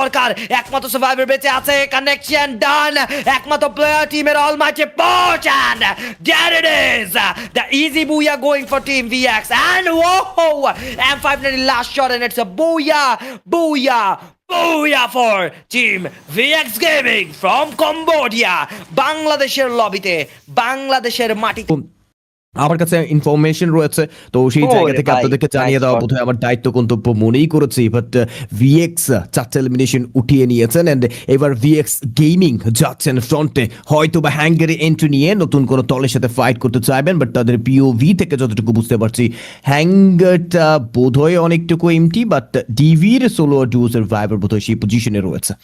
দরকার একমাত্র সার্ভাইভার বেঁচে আছে কানেকশন ডান একমাত্র প্লেয়ার টিমের Almighty push and there it is the easy booyah going for team VX and whoa M590 last shot and it's a booyah for team VX Gaming from Cambodia বাংলাদেশের লবিতে বাংলাদেশের মাটিতে আমার কাছে ইনফরমেশন রয়েছে তো সেই জায়গা থেকে আপনাদেরকে জানিয়ে দেওয়া বোধহয় আমার দায়িত্ব কর্তব্য মনেই করেছি বাট ভিএক্স 4টা এলিমিনেশন উঠিয়ে নিয়েছেন এন্ড এবার ভিএক্স গেমিং যাচ্ছেন ফ্রন্টে হয়তো বা হ্যাঙ্গারে এন্ট্রি নিয়ে নতুন কোনো দলের সাথে ফাইট করতে চাইবেন বাট তাদের পিওভি থেকে যতটুকু বুঝতে পারছি হ্যাঙ্গারটা বোধহয় অনেকটুকু এমটি বাট ডিভির সোলো ডুও সার্ভাইভার বোধহয় সেই পজিশনে রয়েছে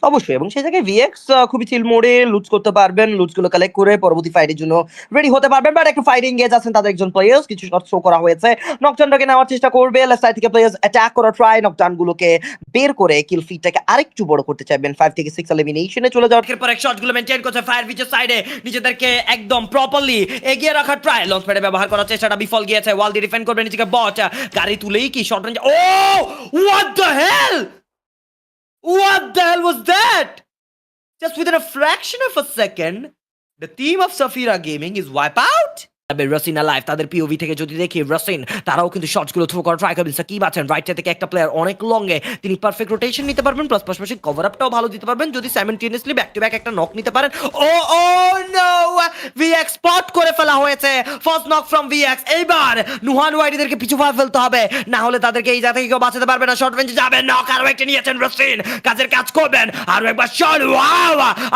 অবশ্যই এবং সেই জায়গায় ভিএক্স খুবই চিল মোডে লুজ করতে পারবেন লুজগুলো কালেক্ট করে পরবর্তী ফাইটের জন্য রেডি হতে পারবেন বাট একটু ফাইটিং গেজ আছেন তাদের একজন প্লেয়ার্স কিছু শট শো করা হয়েছে নকটাউনটাকে নেওয়ার চেষ্টা করবে লেফট সাইড থেকে প্লেয়ার্স অ্যাটাক করা ট্রাই নকটাউনগুলোকে বের করে কিল ফিটটাকে আরেকটু বড় করতে চাইবেন 5 থেকে 6 এলিমিনেশনে চলে যাওয়ার এর পরে শটগুলো মেইনটেইন করছে ফায়ার ভিচের সাইডে নিজেদেরকে একদম প্রপারলি এগিয়ে রাখার ট্রাই লঞ্চ প্যাডে ব্যবহার করার চেষ্টাটা বিফল গিয়েছে ওয়াল দিয়ে ডিফেন্ড করবে নিজেকে বট গাড়ি তুলেই কি শট রেঞ্জ ও what the hell was that? Just within a fraction of a second, the team of Safira Gaming is wiped out. রসিন লাইভ তাদের পিওভি থেকে যদি দেখি রসিন তারাও কিন্তু শটসগুলো থ্রো করা ট্রাই করবেন সাকিব আছেন রাইট থেকে একটা প্লেয়ার অনেক লংয়ে তিনি পারফেক্ট রোটেশন নিতে পারবেন প্লাস পাশাপাশি কভার আপটাও ভালো দিতে পারবেন যদি সাইমultaneously ব্যাক টু ব্যাক একটা নক নিতে পারেন ও নো ভিএক্স স্পট করে ফেলা হয়েছে ফার্স্ট নক ফ্রম ভিএক্স এইবার নুহান ওয়াইডিদেরকে পিছু ফেলতে হবে না হলে তাদেরকে এই জায়গা থেকে কেউ বাঁচাতে পারবে না শর্ট রেঞ্জে যাবেন নক আরো একটা নিয়েছেন রসিন কাজের কাজ করবেন আরো একবার shot wow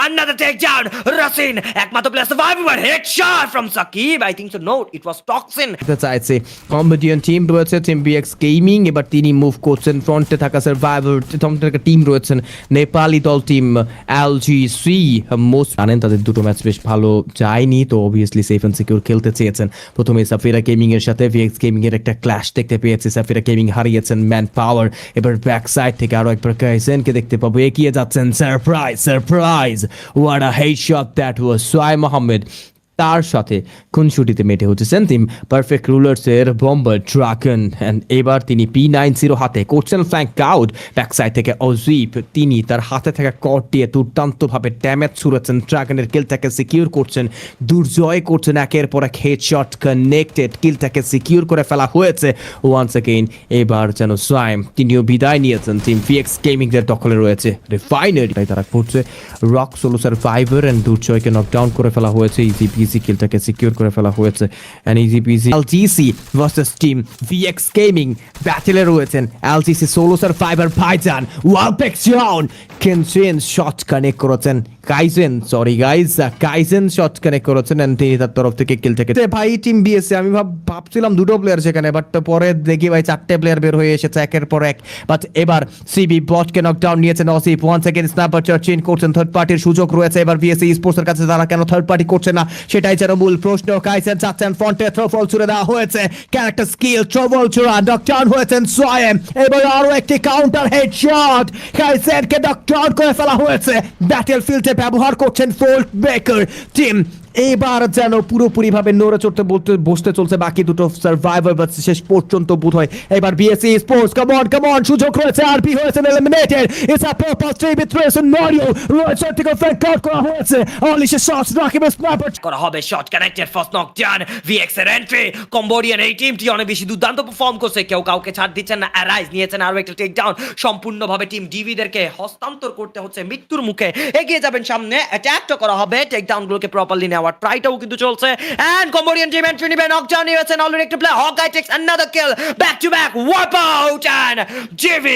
another take down রসিন একমাত্র player survivor headshot from Sakib I think so no it was টক্সিন চাইছে কম্বোডিয়ান টিম রয়েছে টিম বিএক্স গেমিং এবার তিনি মুভ করছেন ফ্রন্টে থাকা সার্ভাইভার টিম রয়েছেন নেপালি দল টিম এলজিসি মোস্ট জানেন তাদের দুটো ম্যাচ বেশ ভালো যায়নি তো অবভিয়াসলি সেফ এন্ড সিকিউর খেলতে চেয়েছেন প্রথমে সাফিরা গেমিং এর সাথে ভিএক্স গেমিং এর একটা ক্ল্যাশ দেখতে পেয়েছে সাফিরা গেমিং হারিয়েছেন ম্যান পাওয়ার এবার ব্যাক সাইড থেকে আরো একবার কাইসেনকে দেখতে পাবো এগিয়ে যাচ্ছেন surprise what a headshot that was সোয়াই মোহাম্মদ তার সাথে খুনসুটিতে মেটে হচ্ছেন টিম পারফেক্ট রুলার্সের বম্বার ড্রাগন অ্যান্ড এবার তিনি P90 হাতে করছেন ফ্ল্যাঙ্ক আউট ব্যাক সাইড থেকে অজিপ তিনি তার হাতে থাকা কট দিয়ে দুর্দান্তভাবে ড্যামেজ ছুড়েছেন ড্রাগনের কিলটাকে সিকিউর করছেন দুর্জয় করছেন একের পর এক হেডশট কানেক্টেড কিলটাকে সিকিউর করে ফেলা হয়েছে ওয়ান্স অ্যাগেইন এবার যেন সোয়াইম তিনিও বিদায় নিয়েছেন টিম ভিএক্স গেমিং এর দখলে রয়েছে রিফাইনারি তারা করছে রক সোলো সার্ভাইভার অ্যান্ড দুর্জয়কে নকডাউন করে ফেলা হয়েছে ইজি কিলটাকে সিকিউর করে ফেলা হয়েছে and easy peasy LGC versus team VX gaming ব্যাটলে রয়েছেন এলজিসি সোলো সার্ভাইভার ভাইজান ওয়ালপেকশন কেনসেন শট কানেক্ট করেছেন কাইজেন শট কানেক্ট করেছেন এন্ড তিনি তার তরফ থেকে কিলটাকে ভাই টিম বিএসসি আমি ভাবছিলাম দুটো প্লেয়ার সেখানে বাট পরে দেখি ভাই 4টে প্লেয়ার বের হয়ে এসেছে একের পর এক বাট এবার সিবি বটকে নকডাউন নিয়েছেন Asif one second snapper change করছেন থার্ড পার্টির সুযোগ রয়েছে এবার ভিএসসি স্পোর্টস এর কাছে তারা কেন থার্ড পার্টি করছে না সেটাই যেন মূল প্রশ্ন কাইসেন যাচ্ছেন ফ্রন্টে থ্রোফল ছুড়ে দেওয়া হয়েছে ক্যারেক্টার স্কিল ট্রবল ছুড়া নকডাউন হয়েছেন সোয়েম এবার আরো একটি কাউন্টার হেডশট কাইসেনকে নকডাউন করে ফেলা হয়েছে ব্যাটল ফিল্ডে ব্যবহার করছেন ফোল্ট ব্রেকার টিম এবার যেন পুরোপুরি ভাবে নড়ে চড়তে বসতে চলছে বাকি দুটো সার্ভাইভার বাট শেষ পর্যন্ত বোধ হয় এবার বিএসসি স্পোর্টস কাম অন সুযোগ রয়েছে আরপি হয়েছে eliminated it's a purpose three with রেসন নরিও রয়েছে থেকে ফ্যাক আউট করা হয়েছে অনলি শটস রাকিবের স্ন্যাপার করা হবে শট কানেক্টেড ফার্স্ট নক ডান ভিএক্স এর এন্ট্রি কম্বোডিয়ান এই টিমটি অনেক বেশি দুর্দান্ত পারফর্ম করছে কেউ কাউকে ছাড় দিচ্ছেন না অ্যারাইজ নিয়েছেন আরো একটা টেক ডাউন সম্পূর্ণভাবে টিম ডিভিদেরকে হস্তান্তর করতে হচ্ছে মৃত্যুর মুখে এগিয়ে যাবেন সামনে অ্যাটাকটা করা হবে টেক ডাউনগুলোকে প্রপারলি নেওয়া ট্রাইটাও কিন্তু চলছে এন্ড কম্বোডিয়ান টিম এন্ট্রি নিবে নকডাউন নিয়েছেন অলরেডি একটা player Hawkeye takes another kill back to back wipe out and DV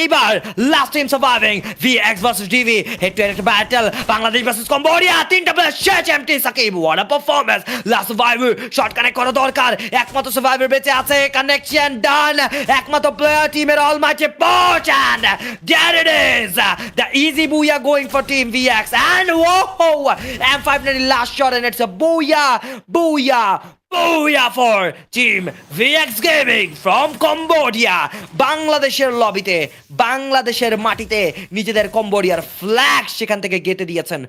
এইবার last team surviving VX versus DV head to head battle Bangladesh versus Cambodia তিনটা player শেষ MT Sakib what a performance last survivor shot connect করা দরকার একমাত্র survivor বেঁচে আছে connection ডান একমাত্র player টিমের Almighty push and there it is the easy booyah going for team VX and whoa M590 last shot and it's a booyah for team VX Gaming from Cambodia বাংলাদেশের লবিতে বাংলাদেশের মাটিতে নিজেদের কম্বোডিয়ার ফ্ল্যাগ সেখান থেকে গেঁথে দিয়েছেন